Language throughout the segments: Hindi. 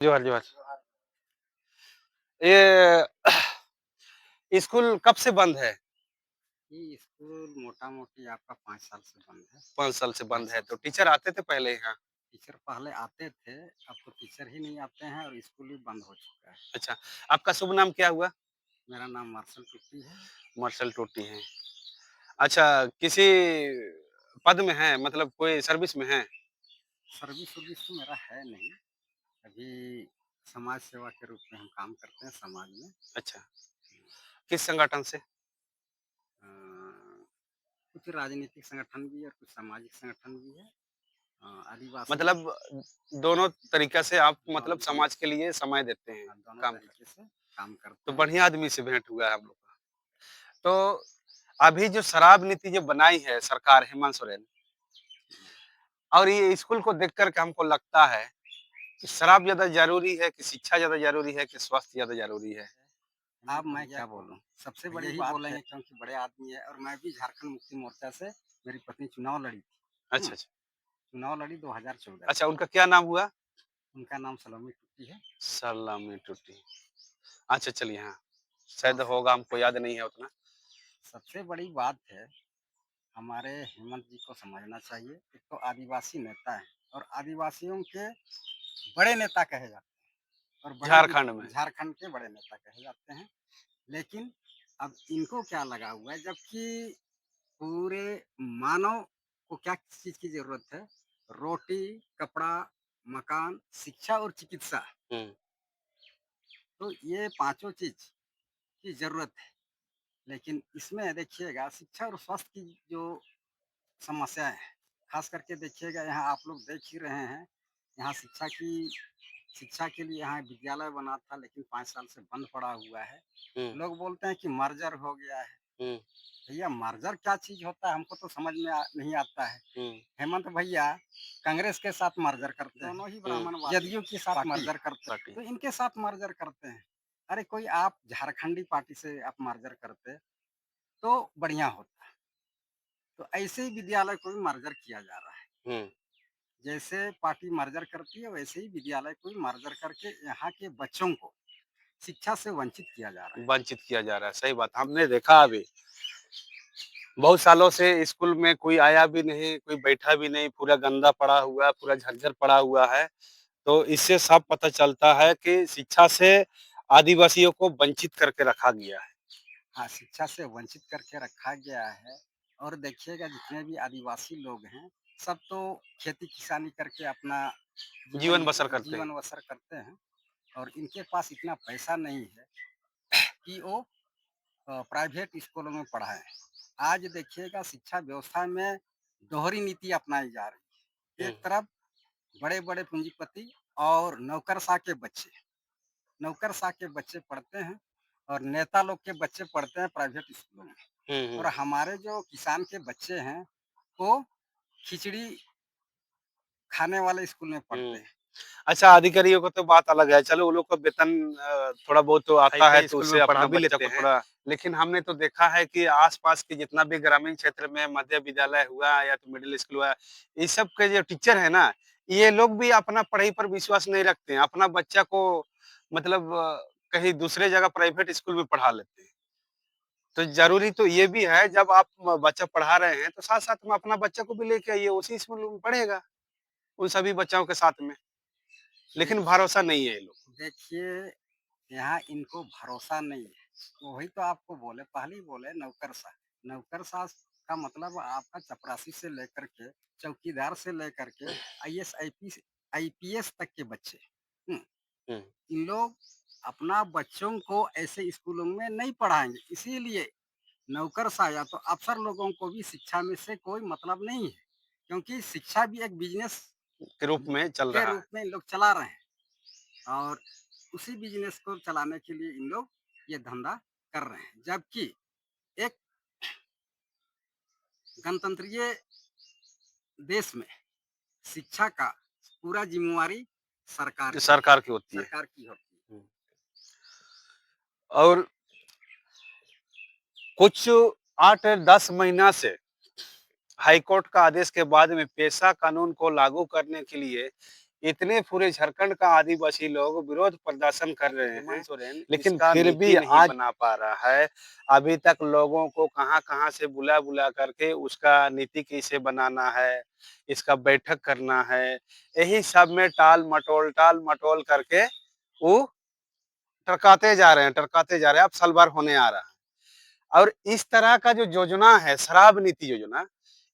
जोहार, जोहार। ये स्कूल कब से बंद है? ये स्कूल मोटा-मोटी आपका 5 साल से बंद है। 5 साल से 5 बंद है, साल तो से टीचर बंद है। आते थे पहले यहाँ? टीचर पहले आते थे, अब तो टीचर ही नहीं आते हैं और स्कूल भी बंद हो चुका है। अच्छा, आपका शुभ नाम क्या हुआ? मेरा नाम मार्शल टुट्टी है। मार्शल टोटी हैं। अच्छा, किसी पद में हैं, मतलब कोई सर्विस में हैं? सर्विस-वर्विस तो मेरा है नहीं। अभी समाज सेवा के रूप में हम काम करते हैं समाज में। अच्छा, किस संगठन से? अ, कुछ राजनीतिक संगठन भी है और कुछ सामाजिक संगठन भी है। आदिवासी मतलब दोनों तरीक़ा से आप मतलब दोनों समाज के लिए समय देते हैं, दोनों काम तरीके करते हैं। से काम तो करते हैं। बढ़िया आदमी से भेंट हुआ है हम लोग का। तो अभी जो शराब नीति जो बनाई है सरकार हेमंत सोरेन और ये स्कूल को देख कर के हमको लगता है कि शराब ज़्यादा ज़रूरी है कि शिक्षा ज़्यादा ज़रूरी है कि स्वास्थ्य ज़्यादा ज़रूरी है? अब मैं क्या बोलूँ? सबसे बड़ी यही बोलेंगे क्योंकि बड़े आदमी हैं और मैं भी झारखंड मुक्ति मोर्चा से मेरी पत्नी चुनाव लड़ी थी। अच्छा, अच्छा। चुनाव लड़ी 2014 में। अच्छा, उनका क्या नाम हुआ? उनका नाम सलोमी टुट्टी है। सलामी टूटी। अच्छा चलिए हाँ, और शायद होगा हमको याद नहीं है उतना। सबसे बड़ी बात है, हमारे हेमंत जी को समझना चाहिए, एक तो आदिवासी नेता हैं और आदिवासियों के बड़े नेता कहे जाते हैं और बड़े भी झारखंड में। झारखंड के बड़े नेता कहे जाते हैं। लेकिन अब इनको क्या लगा हुआ है जबकि पूरे मानव को क्या किस चीज़ की ज़रूरत है? रोटी, कपड़ा, मकान, शिक्षा और चिकित्सा। हुँ, तो ये पाँचों चीज़ की ज़रूरत है। लेकिन इसमें देखिएगा शिक्षा और स्वास्थ्य की जो समस्याएँ हैं, ख़ास करके देखिएगा यहाँ आप लोग देख ही रहे हैं, यहाँ शिक्षा के लिए यहाँ विद्यालय बना था लेकिन 5 साल से बंद पड़ा हुआ है। हुँ, लोग बोलते हैं कि मर्जर हो गया है। हुँ, भैया मर्जर क्या चीज़ होता है हमको तो समझ में नहीं आता है। हुँ, हेमंत भैया कांग्रेस के साथ मर्जर करते हैं, दोनों ही हुँ। ब्राह्मणवादी जदयू के साथ मर्जर करते हैं, पार्टी। तो इनके साथ मर्जर करते हैं। अरे कोई आप झारखंडी पार्टी से आप मर्जर करते, तो बढ़िया होता। तो ऐसे ही विद्यालय को भी मर्जर किया जा रहा है। हुँ, जैसे पार्टी मर्जर करती है वैसे ही विद्यालय को भी मर्जर करके यहाँ के बच्चों को शिक्षा से वंचित किया जा रहा है। वंचित किया जा रहा है, सही बात। हमने देखा अभी, बहुत सालों से स्कूल में कोई आया भी नहीं, कोई बैठा भी नहीं, पूरा गंदा पड़ा हुआ है, पूरा झज्जर पड़ा हुआ है। तो इससे साफ पता चलता है कि शिक्षा से आदिवासियों को वंचित करके रखा गया है। हाँ, शिक्षा से वंचित करके रखा गया है और देखिएगा जितने भी आदिवासी लोग हैं, सब तो खेती-किसानी करके अपना जीवन बसर करते हैं। जीवन बसर करते हैं और इनके पास इतना पैसा नहीं है कि वो प्राइवेट स्कूलों में पढ़ाएँ। आज देखिएगा शिक्षा व्यवस्था में दोहरी नीति अपनाई जा रही है। हुँ, एक तरफ बड़े-बड़े पूंजीपति और नौकरशाह के बच्चे पढ़ते हैं और नेता लोग के बच्चे पढ़ते हैं प्राइवेट स्कूलों में हुँ, और हुँ, हमारे जो किसान के बच्चे हैं, वो खिचड़ी खाने वाले स्कूल में पढ़ते हुँ। हैं। अच्छा, अधिकारियों का तो बात अलग है। चलो वो लोग का वेतन थोड़ा बहुत तो आता है हाई-फाई तो स्कूल उससे में पढ़ा अपना भी बच्चा लेते को हैं। थोड़ा, लेकिन हमने तो देखा है कि आस-पास के जितना भी ग्रामीण क्षेत्र में मध्य विद्यालय हुआ या तो मिडिल स्कूल हुआ, ये सब के जो टीचर है ना, ये लोग भी अपना पढ़ाई पर विश्वास नहीं रखते हैं। अपना बच्चा को मतलब कहीं दूसरे जगह प्राइवेट स्कूल में पढ़ा लेते हैं। तो ज़रूरी तो ये भी है जब आप बच्चा पढ़ा रहे हैं तो साथ-साथ में अपना बच्चा को भी लेके आइए, उसी स्कूल में पढ़ेगा, उन सभी बच्चों के साथ में। लेकिन भरोसा नहीं है ये लोग। देखिए, यहाँ इनको भरोसा नहीं है। वही तो आपको बोले पहले ही बोले नौकरशाह। नौकरशाह का मतलब आपका चपरासी से लेकर के, चौकीदार से लेकर के आईएएस, आईपीएस तक के बच्चे। हुँ, हुँ, इन लोग अपना बच्चों को ऐसे स्कूलों में नहीं पढ़ाएँगे। इसीलिए नौकरशाह या तो अफ़सर लोगों को भी शिक्षा में से कोई मतलब नहीं है। क्योंकि शिक्षा भी एक बिज़नेस के रूप में चल के रहा है। रूप में इन लोग चला रहे हैं और उसी बिज़नेस को चलाने के लिए इन लोग ये धंधा कर रहे हैं। जबकि एक गणतंत्रीय देश में शिक्षा का पूरा ज़िम्मेवारी सरकार जो की है, सरकार की होती है। सरकार की होती है। हुँ। और कुछ 8-10 महीना से हाई कोर्ट का आदेश के बाद में पेशा कानून को लागू करने के लिए इतने पूरे झारखंड का आदिवासी लोग विरोध प्रदर्शन कर रहे हैं, हेमंत सोरेन लेकिन इसका फिर भी नीति नहीं आज बना। बना पा रहा है। अभी तक लोगों को कहाँ-कहाँ से बुला-बुला करके उसका नीति कैसे बनाना है, इसका बैठक करना है, यही सब में टाल-मटोल करके वो टरकाते जा रहे हैं, अब साल भर होने आ रहा है। और इस तरह का जो योजना है, शराब नीति योजना,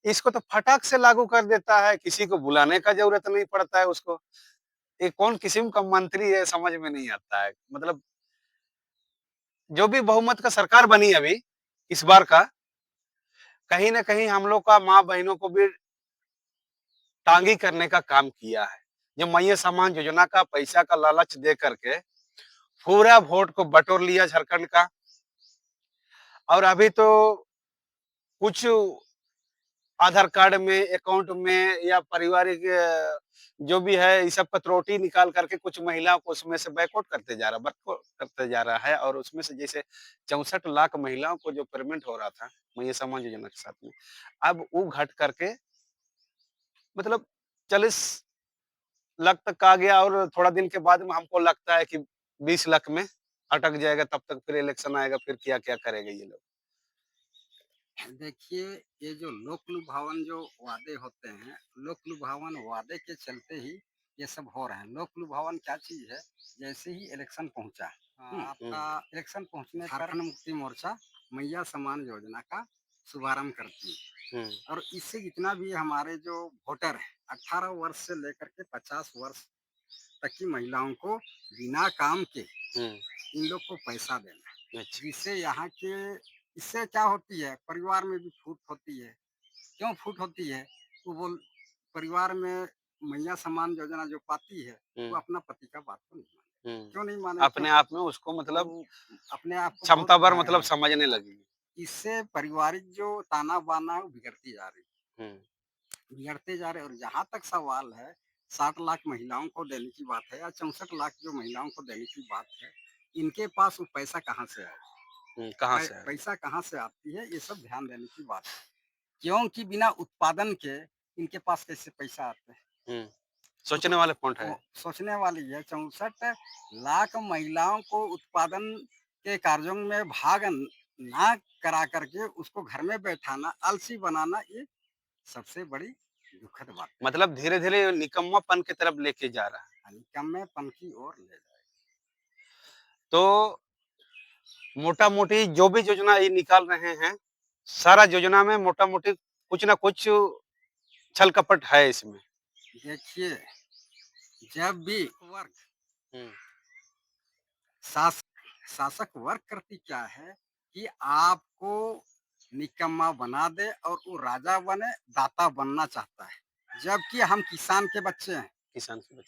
इसको तो फटाक से लागू कर देता है, किसी को बुलाने का ज़रूरत नहीं पड़ता है उसको। ये कौन किस्म का मंत्री है समझ में नहीं आता है। मतलब जो भी बहुमत का सरकार बनी है अभी, इस बार का, कहीं न कहीं हम लोग का माँ-बहनों को भी टांगी करने का काम किया है। जो मैया सम्मान योजना का पैसा का लालच दे करके पूरा वोट को बटोर लिया झारखंड का। और अभी तो कुछ आधार कार्ड में, अकाउंट में या पारिवारिक जो भी है, ये सब कटौती निकाल करके कुछ महिलाओं को उसमें से बैकआउट करते जा रहा है और उसमें से जैसे 64 लाख महिलाओं को जो पेमेंट हो रहा था, मैया सम्मान योजना के साथ में, अब वो घट करके मतलब 40 लाख तक आ गया और थोड़ा दिन के बाद में हमको लगता है कि 20 लाख में अटक जाएगा, तब तक फिर इलेक्शन आएगा, फिर क्या-क्या करेंगे ये लोग। देखिए, ये जो लोक लुभावन जो वादे होते हैं, लोक लुभावन वादे के चलते ही ये सब हो रहा है। लोक लुभावन क्या चीज़ है, जैसे ही इलेक्शन पहुँचा, हुँ, आपका इलेक्शन पहुँचने पर झारखंड मुक्ति मोर्चा मैया सम्मान योजना का शुभारंभ करती है। हुँ, और इससे जितना भी हमारे जो वोटर हैं, 18 वर्ष से लेकर के 50 वर्ष तक की महिलाओं को बिना काम के हुँ, इन लोग को पैसा देना है। अच्छा। जिससे यहाँ के इससे क्या होती है, परिवार में भी फूट होती है। क्यों फूट होती है? वो बोल परिवार में मैया सम्मान योजना जो पाती है, वो हुँ, अपना पति का बात को नहीं मानेगी। हुँ। क्यों नहीं माने? अपने आप में उसको मतलब वो अपने आप को बहुत क्षमतावर मतलब समझने हाँ, लगी। इससे पारिवारिक जो ताना-बाना है, वो बिगड़ती जा रही है। हुँ, बिगड़ते जा रहे हैं और जहाँ तक सवाल है 60 लाख महिलाओं को देने की बात है या 64 लाख जो महिलाओं को देने की बात है, इनके पास वो पैसा कहाँ से आएगा? हुँ, कहाँ से आएगा? पैसा कहाँ से आती है, ये सब ध्यान देने की बात है। क्योंकि बिना उत्पादन के इनके पास कैसे पैसा आता है? हुँ, वो तो सोचने वाला पॉइंट है। सोचने वाली है। 64 लाख महिलाओं को उत्पादन के कार्यों में भाग ना करा करके उसको घर में बैठाना, आलसी बनाना, ये सबसे बड़ी दुखद बात है। मतलब धीरे-धीरे निकम्मापन की तरफ लेके जा रहा है। निकम्मेपन की ओर ले जाए। तो मोटा-मोटी जो भी योजना ये निकाल रहे हैं, सारा योजना में मोटा-मोटी कुछ ना कुछ छल-कपट है इसमें। देखिए, जब भी वर्ग हुँ, शास शासक वर्ग करती क्या है कि आपको निकम्मा बना दे और वो राजा बने, दाता बनना चाहता है। जबकि हम किसान के बच्चे हैं,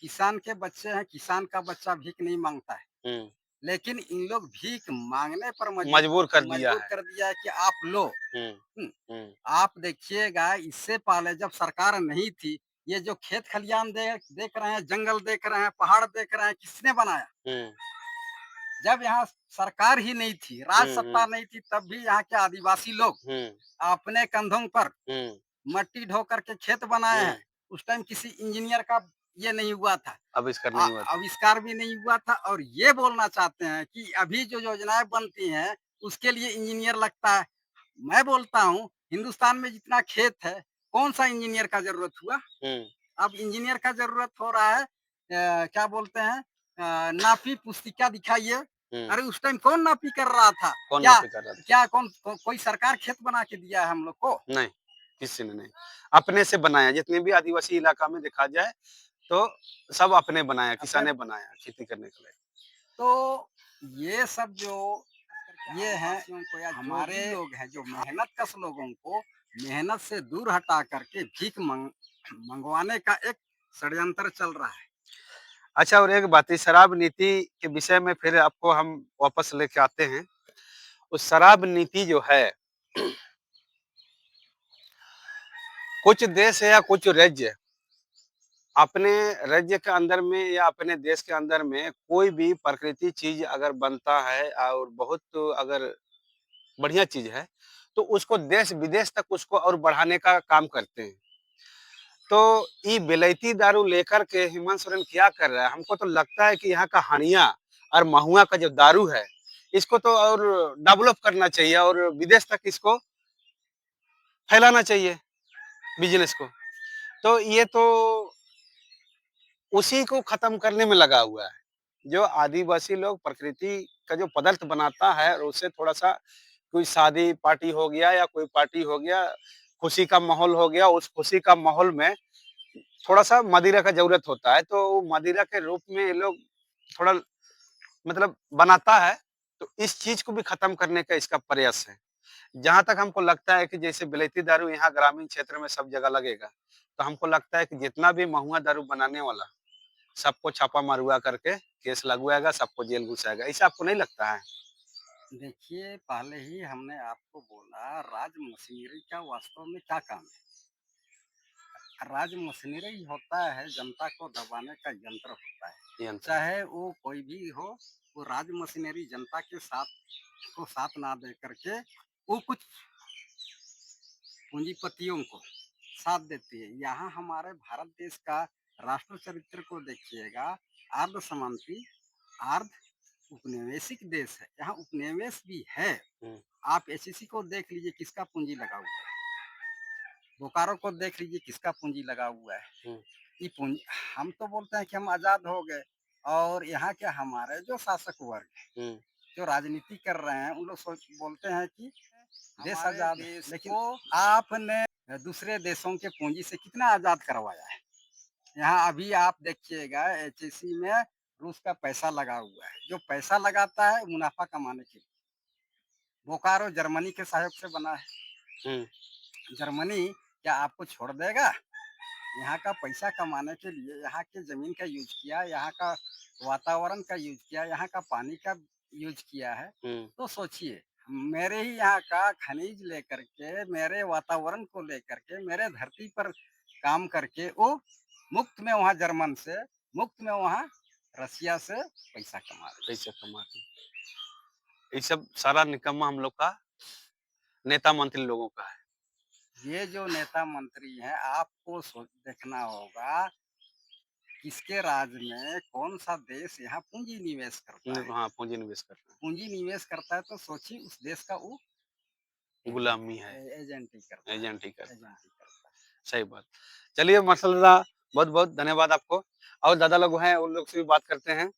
किसान के बच्चे। किसान का बच्चा भीख नहीं माँगता है। हुँ, लेकिन इन लोग भीख माँगने पर मजबूर कर दिया मजबूर है। कर दिया है कि आप लो। हुँ, हुँ, हुँ, आप देखिएगा इससे पहले जब सरकार नहीं थी, ये जो खेत खलियान देख रहे हैं, जंगल देख रहे हैं, पहाड़ देख रहे हैं, किसने बनाया? हुँ, जब यहाँ सरकार ही नहीं थी, राज हुँ, सत्ता हुँ, नहीं थी, तब भी यहाँ के आदिवासी लोग हुँ, अपने कंधों पर हुँ, मट्टी ढो करके खेत बनाए हुँ, हैं। उस टाइम किसी इंजीनियर का ये नहीं हुआ था, आविष्कार नहीं हुआ था। आविष्कार भी नहीं हुआ था और ये बोलना चाहते हैं कि अभी जो योजनाएँ बनती हैं, उसके लिए इंजीनियर लगता है। मैं बोलता हूँ, हिंदुस्तान में जितना खेत है, कौन-सा इंजीनियर का ज़रूरत हुआ? हुँ, अब इंजीनियर का ज़रूरत हो रहा है क्या बोलते हैं नापी पुस्तिका दिखाइए। हुँ, अरे उस टाइम कौन नापी कर रहा था? कौन क्या नौकरी कर रहा था? क्या कोई सरकार खेत बना के दिया है हम लोग को? नहीं, किसी ने नहीं। अपने से बनाया, जितने भी आदिवासी इलाका में देखा जाए, तो सब अपने बनाया, अपने किसाने बनाया खेती करने के लिए। तो ये सब जो ये हैं को या हमारे लोग हैं जो मेहनत कश लोगों को मेहनत से दूर हटा करके भीख मंगवाने का एक षड्यंत्र चल रहा है। अच्छा और एक बात है, शराब नीति के विषय में फिर आपको हम वापस लेके आते हैं। उस शराब नीति जो है, कुछ देश है या कुछ राज्य अपने राज्य के अंदर में या अपने देश के अंदर में कोई भी प्रकृति चीज़ अगर बनता है और बहुत अगर बढ़िया चीज़ है, तो उसको देश-विदेश तक उसको और बढ़ाने का काम करते हैं। तो ये विलायती दारू लेकर के हेमंत सोरेन क्या कर रहा है? हमको तो लगता है कि यहाँ का हनिया और महुआ का जो दारू है, इसको तो और डेवलप करना चाहिए और विदेश तक इसको फैलाना चाहिए, बिज़नेस को। तो ये तो उसी को खत्म करने में लगा हुआ है। जो आदिवासी लोग प्रकृति का जो पदार्थ बनाता है और उससे थोड़ा-सा कोई शादी पार्टी हो गया या कोई पार्टी हो गया, खुशी का माहौल हो गया, उस खुशी का माहौल में थोड़ा-सा मदिरा का ज़रूरत होता है, तो मदिरा के रूप में ये लोग थोड़ा मतलब बनाता है, तो इस चीज़ को भी खत्म करने का इसका प्रयास है। जहाँ तक हमको लगता है कि जैसे विलायती दारू यहाँ ग्रामीण क्षेत्र में सब जगह लगेगा, तो हमको लगता है कि जितना भी महुआ दारू बनाने वाला, सबको छापा मरवा करके केस लगवाएगा, सबको जेल घुसाएगा। ऐसा आपको नहीं लगता है? देखिए, पहले ही हमने आपको बोला राज मशीनरी का वास्तव में क्या काम है? राज मशीनरी होता है जनता को दबाने का यंत्र होता है। ये अंतर है। चाहे वो कोई भी हो, वो राज मशीनरी जनता के साथ ना दे करके वो कुछ पूंजीपतियों को साथ देती है। यहाँ हमारे भारत देश का राष्ट्र चरित्र को देखिएगा, अर्ध समांतरी, अर्ध उपनिवेशिक देश है। यहाँ उपनिवेश भी है। हुँ, आप एचईसी को देख लीजिए किसका पूंजी लगा हुआ है। बोकारो को देख लीजिए किसका पूंजी लगा हुआ है। हुँ, ये पूंजी हम तो बोलते हैं कि हम आज़ाद हो गए और यहाँ के हमारे जो शासक वर्ग है, हुँ, जो राजनीति कर रहे हैं, उन लोग सोच बोलते हैं कि देश हमारे आज़ाद है, देश लेकिन को आपने दूसरे देशों के पूंजी से कितना आज़ाद करवाया है। यहाँ अभी आप देखिएगा एचईसी में रूस का पैसा लगा हुआ है। जो पैसा लगाता है मुनाफा कमाने के लिए। बोकारो जर्मनी के सहयोग से बना है। हुँ, जर्मनी क्या आपको छोड़ देगा? यहाँ का पैसा कमाने के लिए यहाँ की ज़मीन का यूज़ किया, यहाँ का वातावरण का यूज़ किया, यहाँ का पानी का यूज़ किया है। हुँ, तो सोचिए, मेरे ही यहाँ का खनिज लेकर के, मेरे वातावरण को लेकर के, मेरे धरती पर काम करके वो मुफ्त में वहाँ जर्मन से, मुफ्त में वहाँ रसिया से पैसा कमा रही पैसा कमा के। ये सब सारा निकम्मा हम लोग का नेता मंत्री लोगों का है। है। ये जो नेता मंत्री हैं, आपको देखना होगा किसके राज में कौन सा देश यहाँ पूंजी निवेश करता है। हाँ, पूँजी निवेश कर रहे पूंजी निवेश करता है तो सोचिए उस देश का वो हैं। एजेंट गुलामी है, एजेंट ही करता है। एजेंट ही करता है। एजेंट ही करता है। सही बात। चलिए माशाल्लाह बहुत-बहुत धन्यवाद आपको और दादा लोग हैं, उन लोग से भी बात करते हैं।